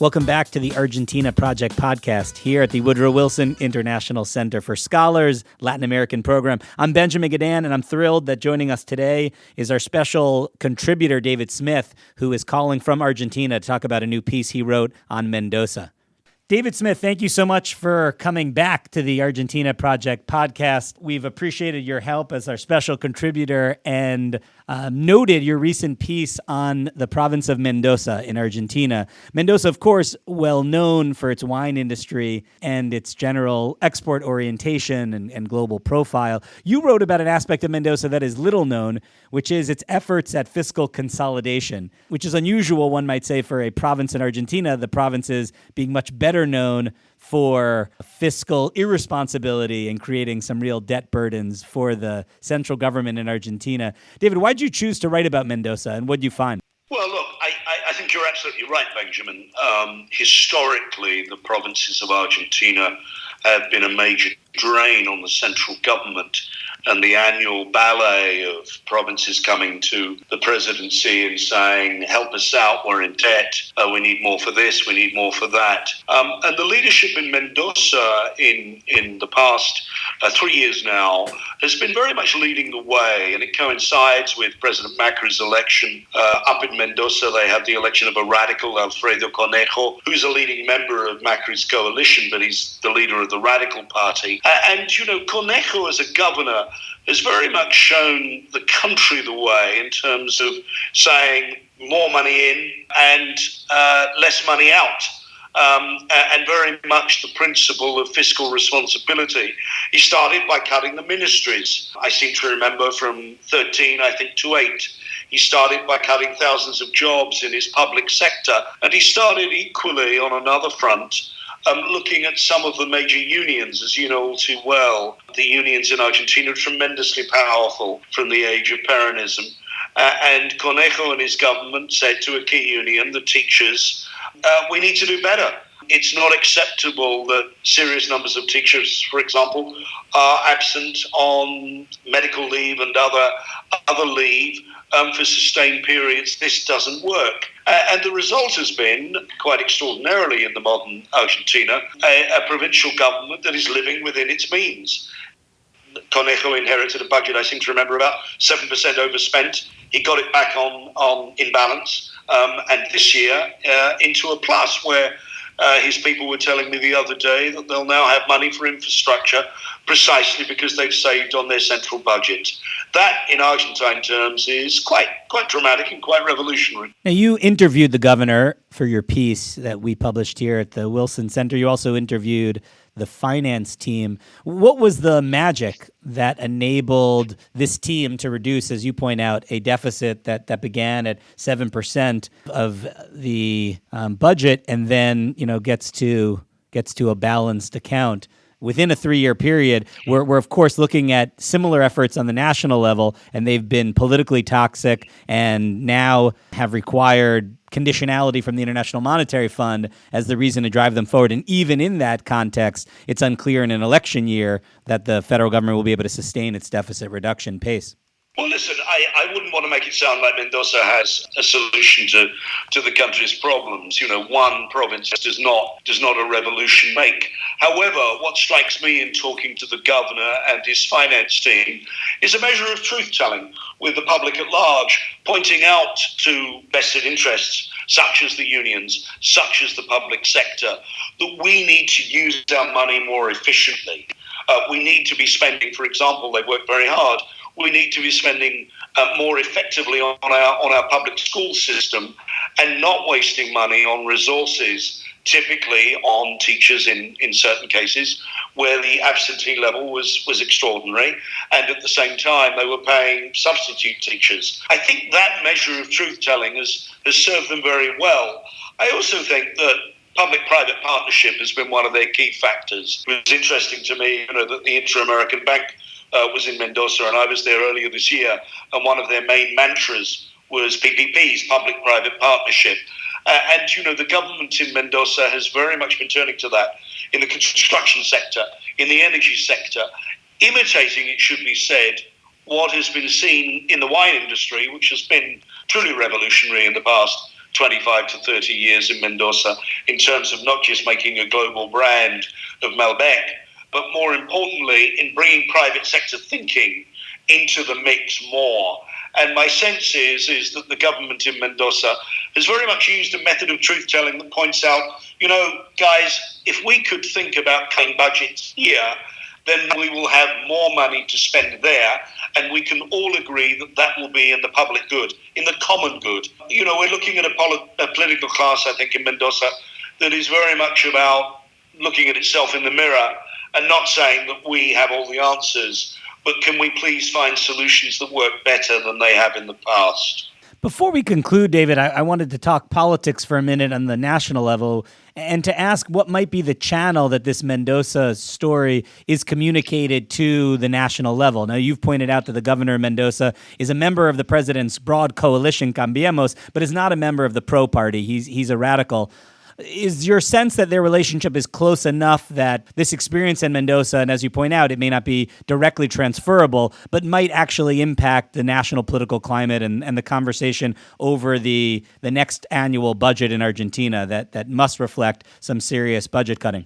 Welcome back to the Argentina Project podcast here at the Woodrow Wilson International Center for Scholars Latin American Program. I'm Benjamin Gedan, and I'm thrilled that joining us today is our special contributor, David Smith, who is calling from Argentina to talk about a new piece he wrote on Mendoza. David Smith, thank you so much for coming back to the Argentina Project podcast. We've appreciated your help as our special contributor and noted your recent piece on the province of Mendoza in Argentina. Mendoza, of course, well known for its wine industry and its general export orientation and global profile. You wrote about an aspect of Mendoza that is little known, which is its efforts at fiscal consolidation, which is unusual, one might say, for a province in Argentina, the provinces being much better known for fiscal irresponsibility and creating some real debt burdens for the central government in Argentina. David, why did you choose to write about Mendoza, and what did you find? Well, look, I think you're absolutely right, Benjamin. Historically, the provinces of Argentina have been a major drain on the central government, and the annual ballet of provinces coming to the presidency and saying, help us out, we're in debt, we need more for this, we need more for that. And the leadership in Mendoza in the past 3 years now has been very much leading the way, and it coincides with President Macri's election. Up in Mendoza, they have the election of a radical, Alfredo Conejo, who's a leading member of Macri's coalition, but he's the leader of the Radical Party. And, you know, Conejo as a governor has very much shown the country the way in terms of saying more money in and less money out. And very much the principle of fiscal responsibility. He started by cutting the ministries. I seem to remember from 13, I think, to 8. He started by cutting thousands of jobs in his public sector. And he started equally on another front, looking at some of the major unions, as you know all too well. The unions in Argentina are tremendously powerful from the age of Peronism. And Conejo and his government said to a key union, the teachers, we need to do better. It's not acceptable that serious numbers of teachers, for example, are absent on medical leave and other leave for sustained periods. This doesn't work. And the result has been, quite extraordinarily in the modern Argentina, a provincial government that is living within its means. Conejo inherited a budget, I seem to remember, about 7% overspent. He got it back in balance, and this year into a plus, where his people were telling me the other day that they'll now have money for infrastructure precisely because they've saved on their central budget. That, in Argentine terms, is quite dramatic and quite revolutionary. Now, you interviewed the governor for your piece that we published here at the Wilson Center. You also interviewed the finance team. What was the magic that enabled this team to reduce, as you point out, a deficit that began at 7% of the budget and then, you know, gets to a balanced account within a 3-year period? We're of course looking at similar efforts on the national level, and they've been politically toxic and now have required conditionality from the International Monetary Fund as the reason to drive them forward. And even in that context, it's unclear in an election year that the federal government will be able to sustain its deficit reduction pace. Well, listen, I wouldn't want to make it sound like Mendoza has a solution to the country's problems. You know, one province does not a revolution make. However, what strikes me in talking to the governor and his finance team is a measure of truth-telling with the public at large, pointing out to vested interests, such as the unions, such as the public sector, that we need to use our money more efficiently. We need to be spending, for example, they've worked very hard, we need to be spending more effectively on our public school system and not wasting money on resources, typically on teachers in certain cases, where the absentee level was extraordinary, and at the same time they were paying substitute teachers. I think that measure of truth-telling has served them very well. I also think that public-private partnership has been one of their key factors. It was interesting to me, you know, that the Inter-American Bank was in Mendoza, and I was there earlier this year, and one of their main mantras was PPPs, public-private partnership. And, you know, the government in Mendoza has very much been turning to that in the construction sector, in the energy sector, imitating, it should be said, what has been seen in the wine industry, which has been truly revolutionary in the past 25 to 30 years in Mendoza in terms of not just making a global brand of Malbec, but more importantly, in bringing private sector thinking into the mix more. And my sense is that the government in Mendoza has very much used a method of truth-telling that points out, guys, if we could think about cutting budgets here, then we will have more money to spend there, and we can all agree that that will be in the public good, in the common good. We're looking at a political class, I think, in Mendoza that is very much about looking at itself in the mirror and not saying that we have all the answers, but can we please find solutions that work better than they have in the past? Before we conclude, David, I wanted to talk politics for a minute on the national level and to ask what might be the channel that this Mendoza story is communicated to the national level. Now, you've pointed out that the governor of Mendoza is a member of the president's broad coalition, Cambiemos, but is not a member of the Pro Party. He's a radical. Is your sense that their relationship is close enough that this experience in Mendoza, and as you point out, it may not be directly transferable, but might actually impact the national political climate and the conversation over the next annual budget in Argentina that must reflect some serious budget cutting?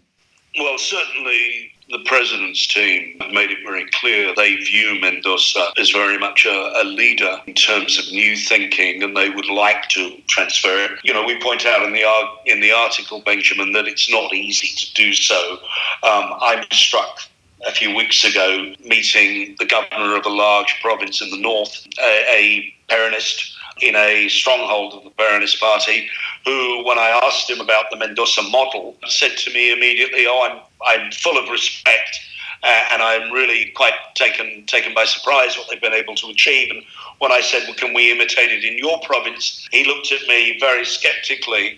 Well, certainly the president's team have made it very clear they view Mendoza as very much a leader in terms of new thinking, and they would like to transfer it. We point out in the article, Benjamin, that it's not easy to do so. I'm struck a few weeks ago meeting the governor of a large province in the north, a Peronist in a stronghold of the Peronist Party, who, when I asked him about the Mendoza model, said to me immediately, I'm full of respect, and I'm really quite taken by surprise what they've been able to achieve. And when I said, well, can we imitate it in your province? He looked at me very skeptically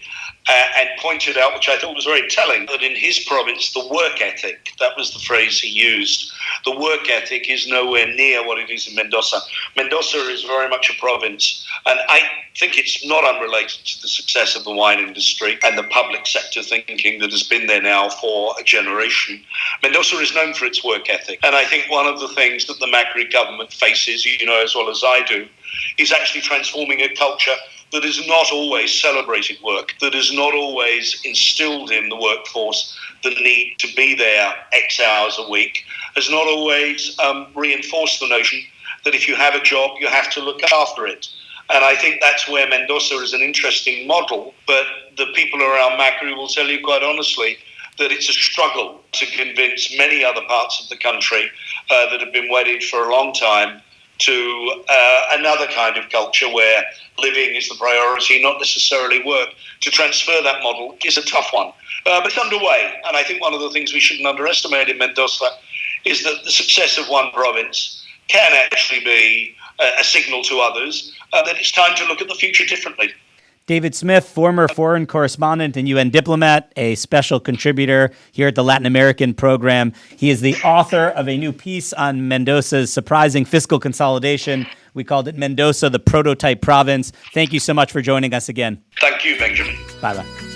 and pointed out, which I thought was very telling, that in his province, the work ethic, that was the phrase he used, the work ethic is nowhere near what it is in Mendoza. Mendoza is very much a province, and I think it's not unrelated to the success of the wine industry and the public sector thinking that has been there now for a generation. Mendoza is known for its work ethic, and I think one of the things that the Macri government faces, as well as I do, is actually transforming a culture that has not always celebrated work, that has not always instilled in the workforce the need to be there X hours a week, has not always reinforced the notion that if you have a job, you have to look after it. And I think that's where Mendoza is an interesting model, but the people around Macri will tell you quite honestly that it's a struggle to convince many other parts of the country that have been wedded for a long time to another kind of culture where living is the priority, not necessarily work. To transfer that model is a tough one. But it's underway. And I think one of the things we shouldn't underestimate in Mendoza is that the success of one province can actually be a signal to others that it's time to look at the future differently. David Smith, former foreign correspondent and UN diplomat, a special contributor here at the Latin American program. He is the author of a new piece on Mendoza's surprising fiscal consolidation. We called it Mendoza, the Prototype Province. Thank you so much for joining us again. Thank you, Benjamin. Bye-bye.